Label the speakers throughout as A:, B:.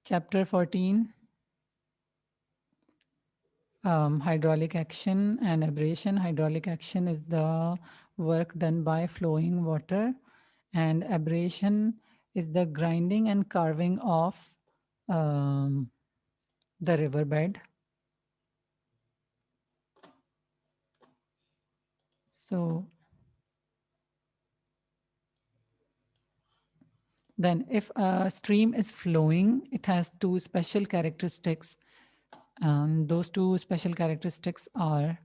A: Chapter 14, hydraulic action and abrasion. Hydraulic action is the work done by flowing water, and abrasion is the grinding and carving of um, the riverbed. So then if a stream is flowing, it has two special characteristics. Those two special characteristics are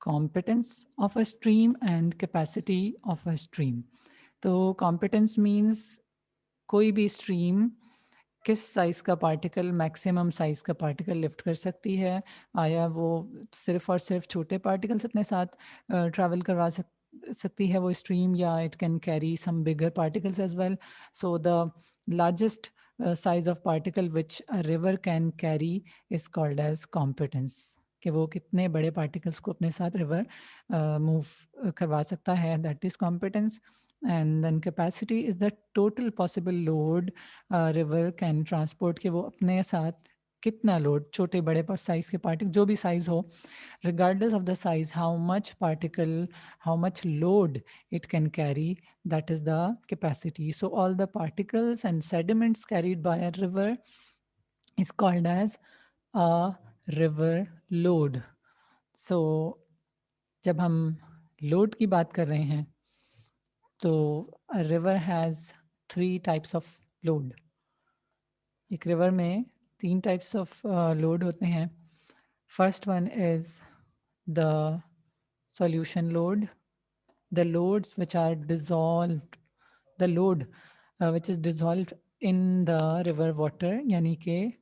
A: competence of a stream and capacity of a stream. तो competence means कोई भी stream किस size का particle maximum size का particle lift कर सकती है, आया वो सिर्फ और सिर्फ छोटे पार्टिकल्स अपने साथ ट्रैवल करवा सकती है वो स्ट्रीम, या it can carry some bigger particles as well. So the largest size of particle which a river can carry is called as competence. कि वो कितने बड़े पार्टिकल्स को अपने साथ रिवर मूव करवा सकता है, that is competence. And then capacity is the total possible load river can transport, कि वो अपने साथ कितना लोड, छोटे बड़े पर साइज के पार्टिकल जो भी साइज हो, regardless of the size, how much particle, how much load it can carry, that is the capacity. So all the particles and sediments carried by a river is called as a river load. So जब हम load की बात कर रहे हैं तो a river has 3 types of load. एक river में 3 types of load होते हैं. First one is the solution load, the loads which are dissolved, the load which is dissolved in the river water, यानी कि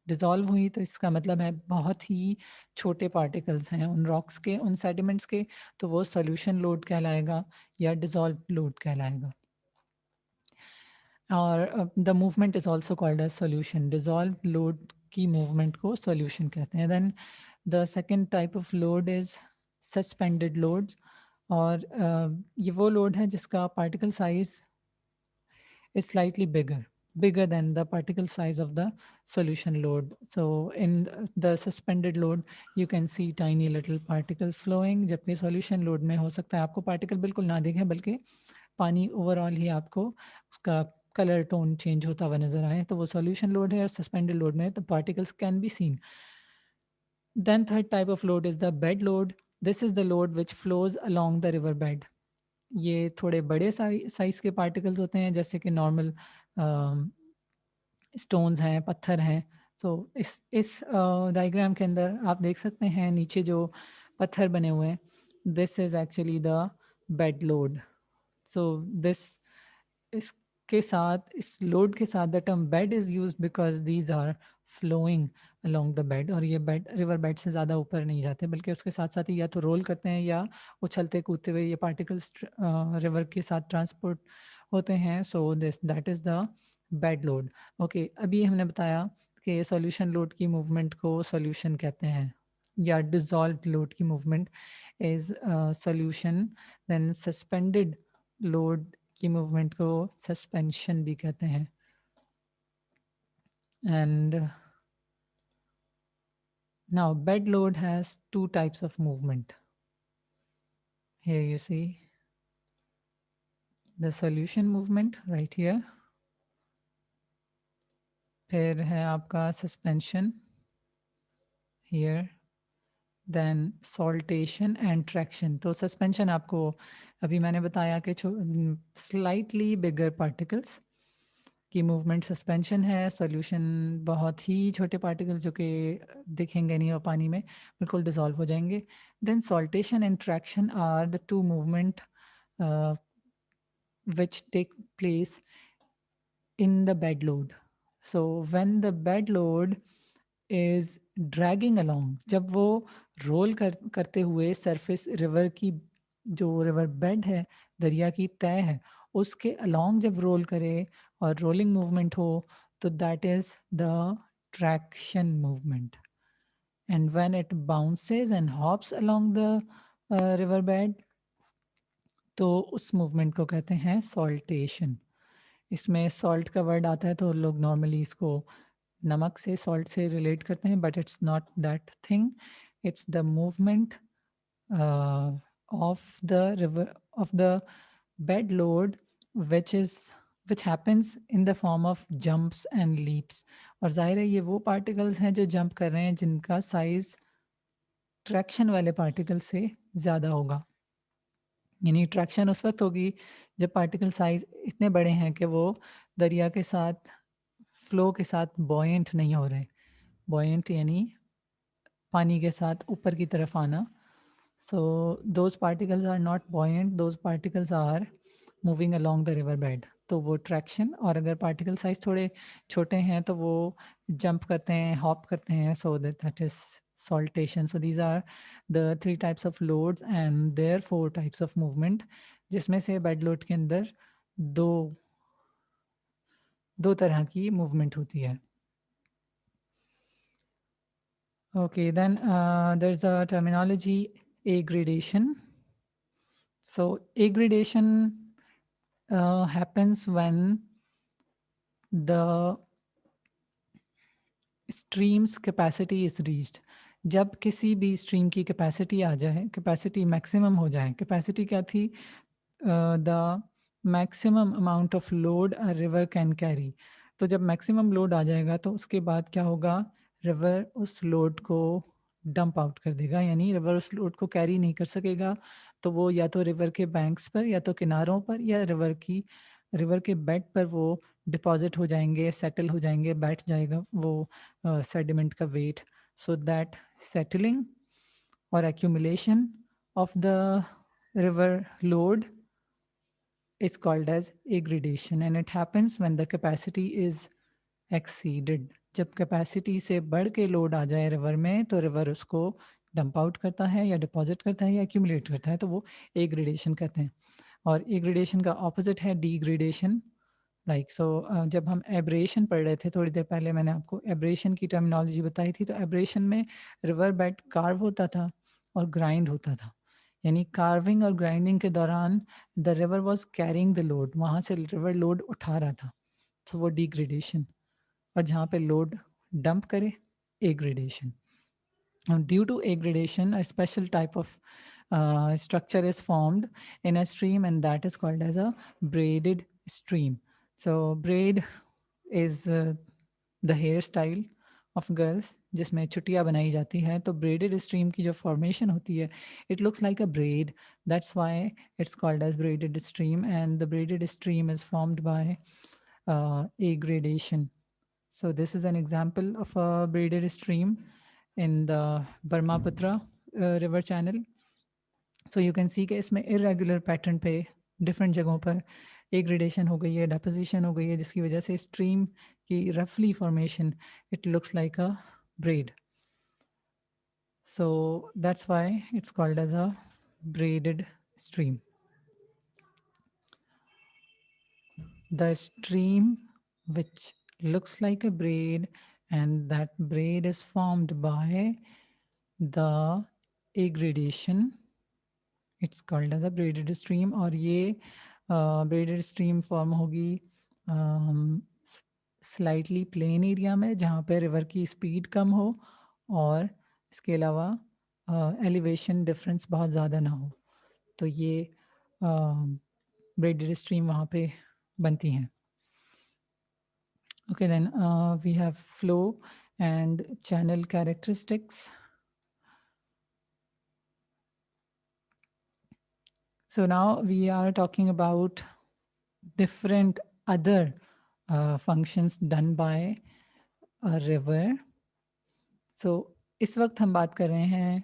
A: डिज़ोल्व हुई तो इसका मतलब है बहुत ही छोटे पार्टिकल्स हैं उन रॉक्स के, उन सेडिमेंट्स के, तो वो सॉल्यूशन लोड कहलाएगा या डिज़ोल्व लोड कहलाएगा. और the movement is also called as solution. Dissolve load की मूवमेंट को सॉल्यूशन कहते हैं. Then the second type of load is suspended loads. और ये वो लोड है जिसका particle size is slightly bigger than the particle size of the solution load. So in the suspended load you can see tiny little particles flowing, जबकि solution load में हो सकता है आपको पार्टिकल बिल्कुल ना दिखे बल्कि पानी ओवरऑल ही आपको उसका कलर टोन चेंज होता हुआ नजर आए, तो वो सॉल्यूशन लोड है. और सस्पेंडेड लोड में तो particles can be seen. Then third type of load is the bed load. This is the load which flows along the river bed. ये थोड़े बड़े साइज के पार्टिकल्स होते हैं, जैसे कि नॉर्मल स्टोन्स हैं, पत्थर हैं. तो इस डायग्राम के अंदर आप देख सकते हैं नीचे जो पत्थर बने हुए हैं, this is actually the bed load. So this इसके साथ, इस लोड के साथ the term bed is used because these are flowing along the bed. और ये बेड रिवर बेड से ज़्यादा ऊपर नहीं जाते बल्कि उसके साथ साथ ही या तो रोल करते हैं या उछलते कूदते हुए ये पार्टिकल्स रिवर के साथ ट्रांसपोर्ट होते हैं. So this that is the bed load. Okay, अभी हमने बताया कि सॉल्यूशन लोड की मूवमेंट को सॉल्यूशन कहते हैं, या डिजॉल्व लोड की movement is solution. Then suspended load की मूवमेंट को सस्पेंशन भी कहते हैं. And now bed load has two types of movement. Here you see the solution movement right here. फिर है आपका suspension here. Then saltation and traction. तो suspension आपको अभी मैंने बताया कि slightly bigger particles की मूवमेंट सस्पेंशन है. सॉल्यूशन बहुत ही छोटे पार्टिकल्स जो कि दिखेंगे नहीं और पानी में बिल्कुल डिजॉल्व हो जाएंगे. Then saltation and traction are the two movement which take place in the bed load. So when the bed load is dragging along, जब वो रोल करते हुए सरफेस रिवर की, जो रिवर बेड है, दरिया की तय है, उसके अलोंग जब रोल करे और रोलिंग मूवमेंट हो, तो that is the traction movement. And when it bounces and hops along the river bed, तो उस मूवमेंट को कहते हैं सॉल्टेशन. इसमें सॉल्ट का वर्ड आता है तो लोग नॉर्मली इसको नमक से, सॉल्ट से रिलेट करते हैं, but it's not that thing. It's the movement of the river, of the bed load, which happens in the form of jumps and leaps. और जाहिर है ये वो पार्टिकल्स हैं जो जंप कर रहे हैं जिनका साइज ट्रैक्शन वाले पार्टिकल से ज़्यादा होगा. यानी ट्रैक्शन उस वक्त होगी जब पार्टिकल साइज इतने बड़े हैं कि वो दरिया के साथ, फ्लो के साथ बॉयंट नहीं हो रहे. बॉयंट यानी पानी के साथ ऊपर की तरफ आना. So those particles are not buoyant, those particles are moving along the river bed. तो वो ट्रैक्शन. और अगर पार्टिकल साइज थोड़े छोटे हैं तो वो जंप करते हैं, हॉप करते हैं. So that is saltation. So these are the 3 types of loads and their 4 types of movement, जिसमें से बेड लोड के अंदर दो दो तरह की मूवमेंट होती है. Okay, then there's a terminology, aggradation. So aggradation happens when the stream's capacity is reached. जब किसी भी स्ट्रीम की कैपेसिटी आ जाए, कैपेसिटी मैक्सिमम हो जाए. कैपेसिटी क्या थी? The maximum amount of load a river can carry. तो जब मैक्सिमम लोड आ जाएगा तो उसके बाद क्या होगा? रिवर उस लोड को डंप आउट कर देगा. यानी रिवर उस लोड को कैरी नहीं कर सकेगा. तो वो या तो रिवर के बैंक्स पर, या तो किनारों पर, या रिवर के बेड पर वो डिपॉजिट हो जाएंगे, सेटल हो जाएंगे, बैठ जाएगा वो सेडिमेंट का वेट. सो दैट सेटलिंग और accumulation of the river load is called as aggradation, and it happens when the capacity is exceeded. जब कैपेसिटी से बढ़ के लोड आ जाए रिवर में तो रिवर उसको डंप आउट करता है, या डिपॉजिट करता है, या एक्यूमुलेट करता है. तो वो एग्रेडेशन कहते हैं. और एग्रेडेशन का ऑपोजिट है डीग्रेडेशन. जब हम एब्रेशन पढ़ रहे थे थोड़ी देर पहले, मैंने आपको एब्रेशन की टर्मिनोलॉजी बताई थी. तो एब्रेशन में रिवर बेड कार्व होता था और ग्राइंड होता था. यानी कार्विंग और ग्राइंडिंग के दौरान the river was carrying the load, वहाँ से रिवर लोड उठा रहा था. तो वो डिग्रेडेशन. और जहाँ पे लोड डंप करे, aggradation. Due to aggradation, a special type of structure is formed in a stream, and that is called as a braided stream. So braid is the hairstyle of girls जिसमें छुट्टियाँ बनाई जाती हैं. तो braided stream की जो formation होती है, it looks like a braid. That's why it's called as braided stream, and the braided stream is formed by aggradation. So this is an example of a braided stream in the Brahmaputra river channel. So you can see कि इसमें irregular pattern पे different जगहों पर aggradation हो गई है, deposition हो गई है, जिसकी वजह से stream की roughly formation, it looks like a braid. So that's why it's called as a braided stream. The stream which looks like a braid, and that braid is formed by the aggradation, it's called as a braided stream. और ये braided stream form होगी slightly plain area में, जहाँ पे river की speed कम हो और इसके अलावा elevation difference बहुत ज़्यादा ना हो. तो ये braided stream वहाँ पे बनती हैं. Okay, then we have flow and channel characteristics. So now we are talking about different other functions done by a river. So इस वक्त हम बात कर रहे हैं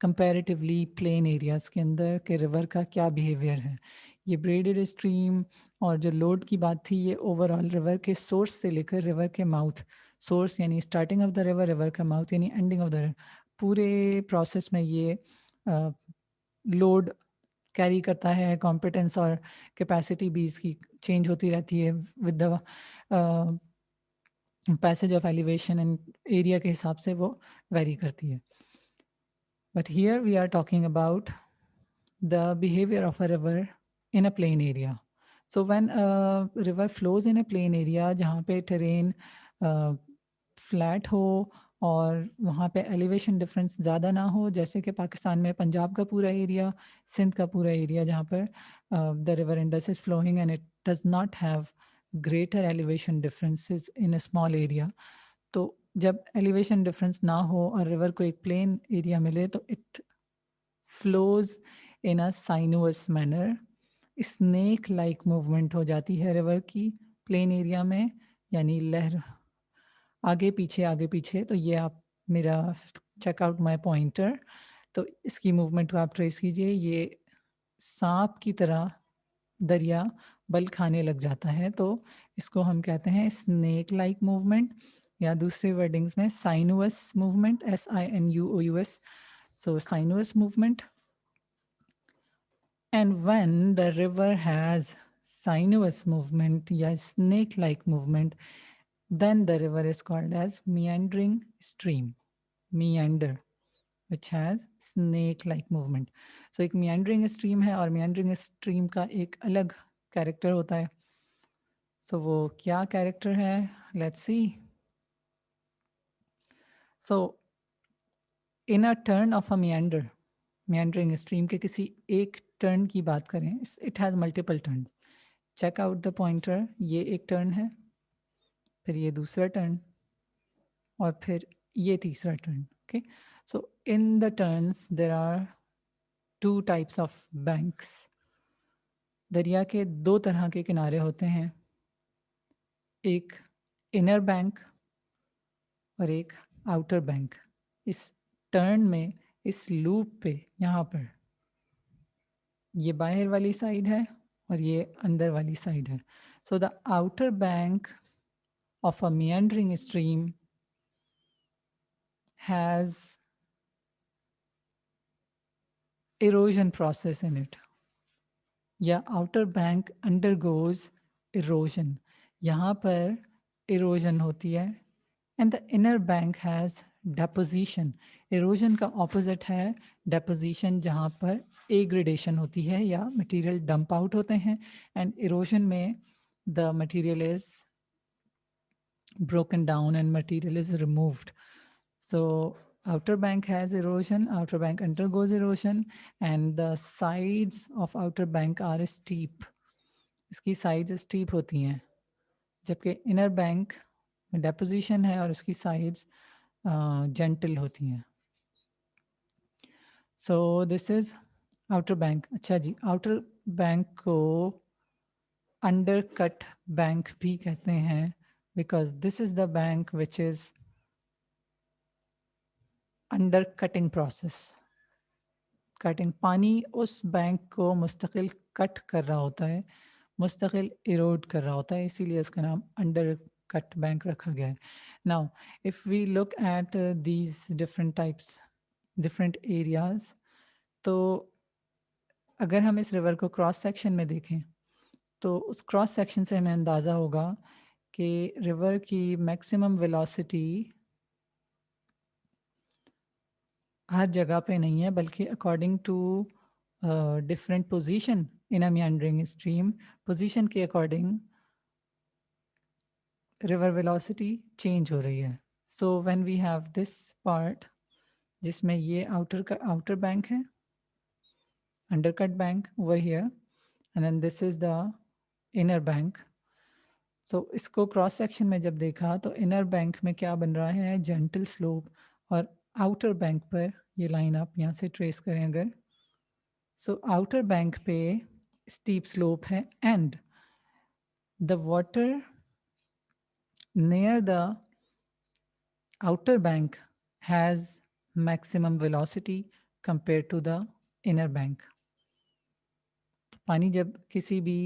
A: कंपैरेटिवली प्लेन एरियाज के अंदर के रिवर का क्या बिहेवियर है. ये ब्रेडेड स्ट्रीम और जो लोड की बात थी, ये ओवरऑल रिवर के सोर्स से लेकर रिवर के माउथ, सोर्स यानी starting of the river, river का माउथ यानी एंडिंग ऑफ द रिवर, पूरे प्रोसेस में ये लोड कैरी करता है. कॉम्पिटेंस और कैपेसिटी भी इसकी चेंज होती रहती है with the passage of elevation and area के हिसाब से वो वेरी करती है. But here we are talking about the behavior of a river in a plain area. So when a river flows in a plain area, जहाँ पे terrain flat हो और वहाँ पे एलिवेशन डिफरेंस ज़्यादा ना हो, जैसे कि पाकिस्तान में पंजाब का पूरा एरिया, सिंध का पूरा एरिया, जहाँ पर the river Indus is flowing and it does not have greater elevation differences in a small area. तो जब एलिवेशन डिफरेंस ना हो और रिवर को एक प्लेन एरिया मिले तो it flows in a sinuous manner, snake like movement हो जाती है रिवर की प्लेन एरिया में, यानी लहर आगे पीछे। तो ये आप मेरा चेकआउट माय पॉइंटर, तो इसकी मूवमेंट को आप ट्रेस कीजिए। ये सांप की तरह दरिया बल खाने लग जाता है, तो इसको हम कहते हैं स्नेक लाइक मूवमेंट, या दूसरे वर्डिंग्स में sinuous movement, SINUOUS, so sinuous movement. And when the river has sinuous movement या snake like movement, then the river is called as meandering stream, meander, which has snake like movement. So एक meandering stream है और meandering stream का एक अलग character होता है. So वो क्या character है? Let's see. So in a turn of a meandering stream के किसी एक turn की बात करें, it has multiple turns. Check out the pointer, ये एक टर्न है, फिर ये दूसरा टर्न, और फिर ये तीसरा turn. Okay, so in the turns there are two types of banks. दरिया के दो तरह के किनारे होते हैं, एक इनर बैंक और एक आउटर बैंक। इस टर्न में, इस लूप पे, यहाँ पर ये बाहर वाली साइड है और ये अंदर वाली साइड है। So the outer bank of a meandering stream has erosion process in it, या outer bank undergoes erosion, यहाँ पर erosion होती है, and the inner bank has deposition. erosion का opposite है deposition, जहाँ पर aggradation होती है या material dump out होते हैं, and erosion में the material is broken down and material is removed. So outer bank has erosion, outer bank undergoes erosion, and the sides of outer bank are steep. इसकी sides steep होती हैं, जबकि inner bank में deposition है और इसकी sides gentle होती हैं. So this is outer bank. अच्छा जी, outer bank को undercut bank भी कहते हैं, because this is the bank which is under cutting process. Cutting, पानी उस बैंक को मुस्तकिल कट कर रहा होता है, मुस्तकिल इरोड कर रहा होता है, इसीलिए इसका नाम अंडर कट बैंक रखा गया है। Now if we look at these different types, different areas, तो अगर हम इस रिवर को क्रॉस सेक्शन में देखें तो उस क्रॉस सेक्शन से हमें अंदाज़ा होगा कि रिवर की मैक्सिमम वेलोसिटी हर जगह पे नहीं है, बल्कि according to different position in a meandering stream, position के अकॉर्डिंग रिवर वेलोसिटी चेंज हो रही है। So when we have this part जिसमें ये आउटर बैंक है, undercut bank over here, and then this is the inner bank. So इसको cross section में जब देखा तो इनर बैंक में क्या बन रहा है, जेंटल स्लोप, और आउटर बैंक पर ये लाइन आप यहाँ से ट्रेस करें अगर, सो आउटर बैंक पे स्टीप स्लोप है, and the water near the outer bank has maximum velocity compared to the inner bank. पानी जब किसी भी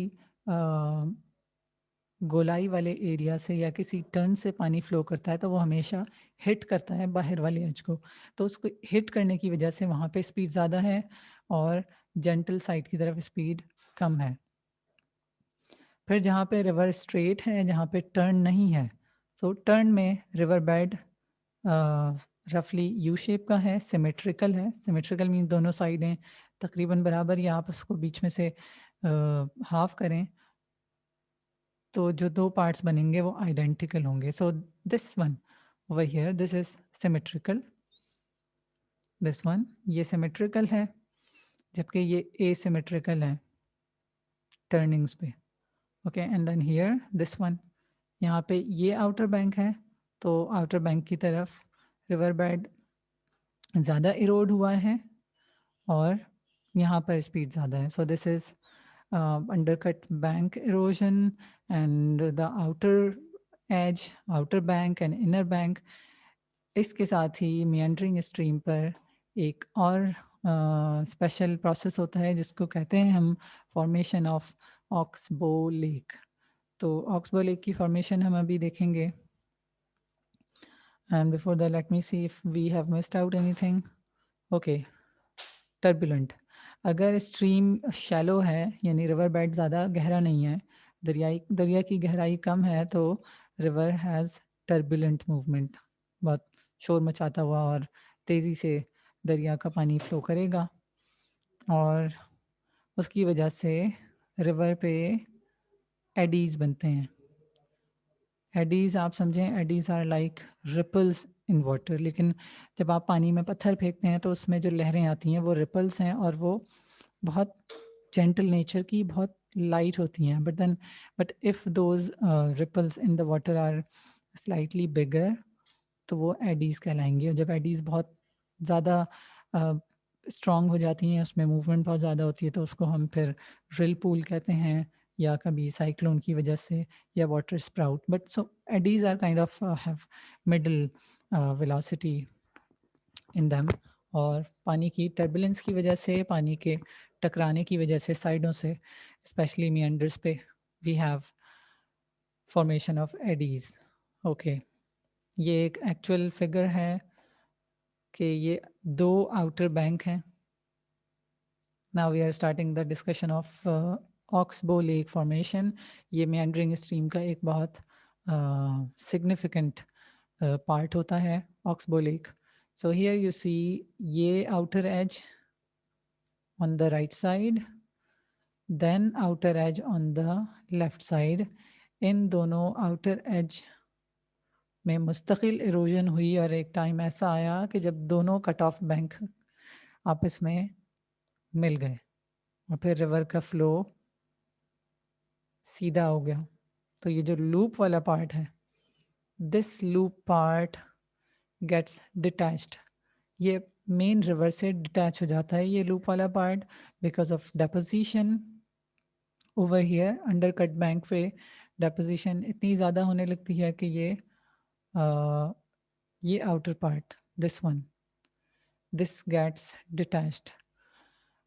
A: गोलाई वाले एरिया से या किसी टर्न से पानी फ्लो करता है तो वो हमेशा हिट करता है बाहर वाले एज को, तो उसको हिट करने की वजह से वहाँ पे स्पीड ज़्यादा है और जेंटल साइड की तरफ स्पीड कम है। फिर जहाँ पे रिवर स्ट्रेट है, जहाँ पे टर्न नहीं है, सो टर्न में रिवर बेड रफली यू शेप का है, सिमेट्रिकल है। सिमेट्रिकल मीन दोनों साइडें तकरीबन बराबर, या आप उसको बीच में से हाफ करें तो जो दो पार्ट्स बनेंगे वो आइडेंटिकल होंगे। So this one over here this is symmetrical, this one ये symmetrical है, जबकि ये asymmetrical है turnings पे. Okay, and then here this one, यहाँ पे ये outer bank है, तो outer bank की तरफ river bed ज़्यादा erode हुआ है और यहाँ पर speed ज़्यादा है. So this is undercut bank erosion and the outer edge, outer bank and inner bank. इसके साथ ही meandering stream पर एक और स्पेशल प्रोसेस होता है जिसको कहते हैं हम फॉर्मेशन ऑफ ऑक्सबो लेक. तो ऑक्सबो लेक की फॉर्मेशन हम अभी देखेंगे. And before that let me see if we have missed out anything. Okay, turbulent. अगर स्ट्रीम शैलो है यानी रिवर बेड ज़्यादा गहरा नहीं है, दरिया की गहराई कम है, तो रिवर हैज़ टर्बुलेंट मूवमेंट. बहुत शोर मचाता हुआ और तेज़ी से दरिया का पानी फ्लो करेगा और उसकी वजह से रिवर पे एडीज़ बनते हैं. एडीज़ आप समझें, eddies are like ripples in water. लेकिन जब आप पानी में पत्थर फेंकते हैं तो उसमें जो लहरें आती हैं वो रिपल्स हैं और वो बहुत जेंटल नेचर की, बहुत लाइट होती हैं. But if those ripples in the water are slightly bigger तो वो एडीज़ कहलाएंगे. और जब एडीज़ बहुत ज़्यादा स्ट्रॉन्ग हो जाती हैं, उसमें मूवमेंट बहुत ज़्यादा होती है, तो उसको हम फिर रिल पूल कहते हैं, या कभी साइक्लोन की वजह से, या water sprout. But so eddies are kind of have middle velocity in them. और पानी की टर्बुलेंस की वजह से, पानी के टकराने की वजह से साइडों से, स्पेशली मियंडर्स पे, we have formation of eddies. Okay, ये एक एक्चुअल फिगर है कि ये 2 आउटर बैंक हैं. Now we are starting the discussion of oxbow lake formation. ये मेंडरिंग स्ट्रीम का एक बहुत सिग्निफिकेंट पार्ट होता है, oxbow lake. So here you see ये outer edge on the right side, then outer edge on the left side. इन दोनों outer edge में मुस्तकिल इरोजन हुई और एक टाइम ऐसा आया कि जब दोनों कट ऑफ बैंक आपस में मिल गए और फिर रिवर का फ्लो सीधा हो गया. तो ये जो लूप वाला पार्ट है, this loop part gets detached. ये मेन रिवर से डिटैच हो जाता है ये लूप वाला part, because of deposition over here. Under cut bank पे डेपोजिशन इतनी ज़्यादा होने लगती है कि ये outer part, this one, this gets detached.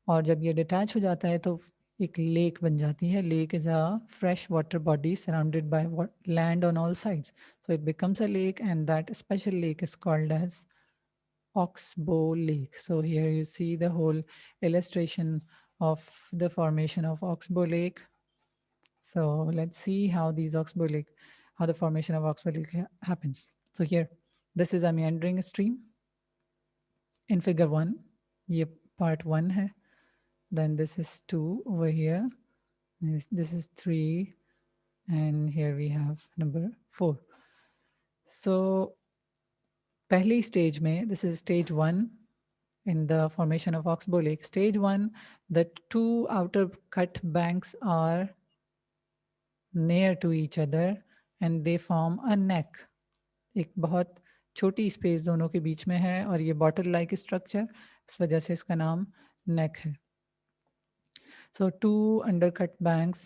A: और जब ये डिटैच हो जाता है तो एक लेक बन जाती है. Lake is a fresh water body surrounded by land on all sides. So it becomes a lake and that special lake is called as Oxbow Lake. So here you see the whole illustration of the formation of Oxbow Lake. So let's see how the formation of Oxbow Lake happens. So here, this is a meandering stream. In figure 1, ये part 1 है. Then this is 2 over here. This is 3. And here we have number 4. So पहली stage में, this is stage 1 in the formation of Oxbow Lake. Stage 1, the 2 outer cut banks are near to each other and they form a neck. एक बहुत छोटी space दोनों के बीच में है और ये बॉटल लाइक स्ट्रक्चर, इस वजह से इसका नाम नेक है. So 2 undercut banks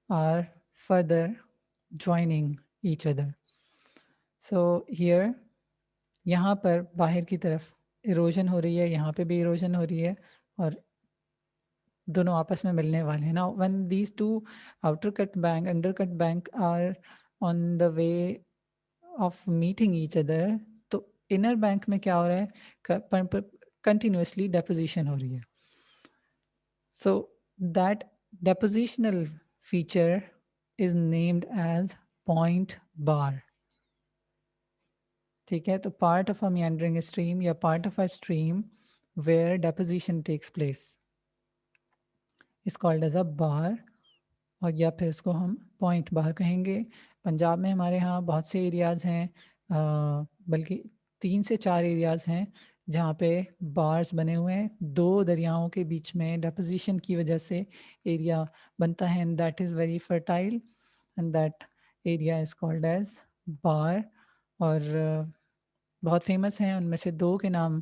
A: are further joining each other. So here, यहाँ पर बाहर की तरफ इरोजन हो रही है, यहाँ पे भी इरोजन हो रही है और दोनों आपस में मिलने वाले हैं. Now when these two outer cut bank, undercut bank are on the way of meeting each other, तो inner bank में क्या हो रहा है, continuously deposition हो रही है. So that depositional feature is named as point bar. ठीक है, तो part of a meandering stream या part of a stream where deposition takes place is called as a bar और या फिर इसको हम पॉइंट बार कहेंगे। पंजाब में हमारे यहाँ बहुत से एरियाज़ हैं, बल्कि 3 से 4 एरियाज़ हैं जहाँ पे बार्स बने हुए हैं। 2 दरियाओं के बीच में डेपोजिशन की वजह से एरिया बनता है, and that is very fertile, and that area is called as bar. और बहुत फेमस हैं उनमें से 2 के नाम,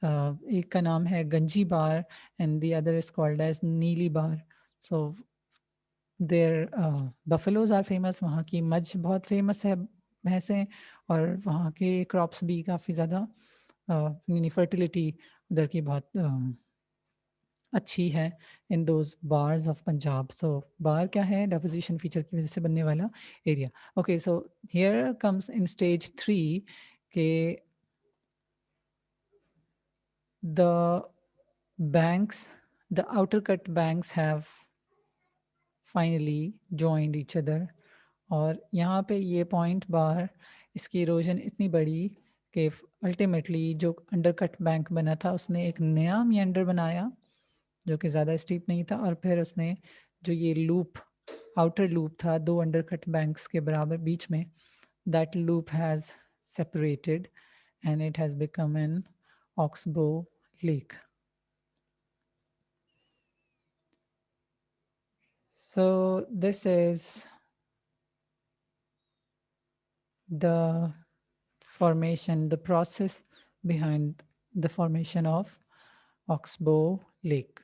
A: एक का नाम है Ganji bar and the other is called as Nili bar. So there buffaloes are famous, वहाँ की मज बहुत फेमस है, भैंसें, और वहाँ के क्रॉप्स भी काफ़ी ज़्यादा, यानी फर्टिलिटी उधर की बहुत अच्छी है in those bars of Punjab. So bar क्या है? डेपोजिशन फीचर की वजह से बनने वाला area. Okay, so here comes in stage 3 के the banks, the outer cut banks have finally joined each other। और यहाँ पे ये पॉइंट बार, इसकी इरोजन इतनी बड़ी कि अल्टीमेटली जो अंडरकट बैंक बना था उसने एक नया मियंडर बनाया जो कि ज़्यादा स्टीप नहीं था, और फिर उसने जो ये लूप, आउटर लूप था 2 अंडरकट बैंक्स के बराबर बीच में, that loop has separated and it has become an oxbow lake. So this is the formation, the process behind the formation of Oxbow Lake.